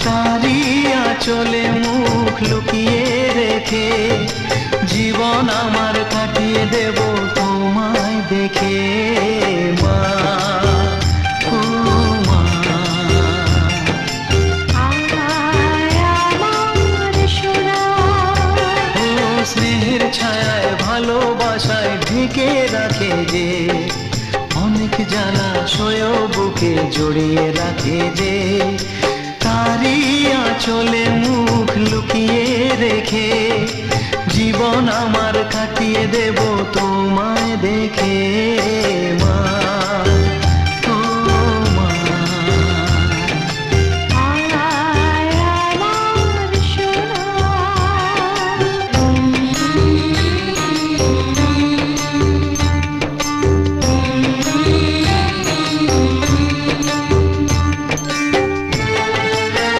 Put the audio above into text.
তারি আঁচলে মুখ লুকিয়ে রেখে জীবন আমার কাটিয়ে দেব তোমায় দেখে মা, ও মা। ও স্নেহের ছায়ায় ভালোবাসায় ঢেকে রাখে যে, অনেক জ্বালা সয়েও বুকে জড়িয়ে রাখে যে, তারি আঁচলে মুখ লুকিয়ে রেখে জীবন আমার কাটিয়ে দেব তোমায় দেখে মা।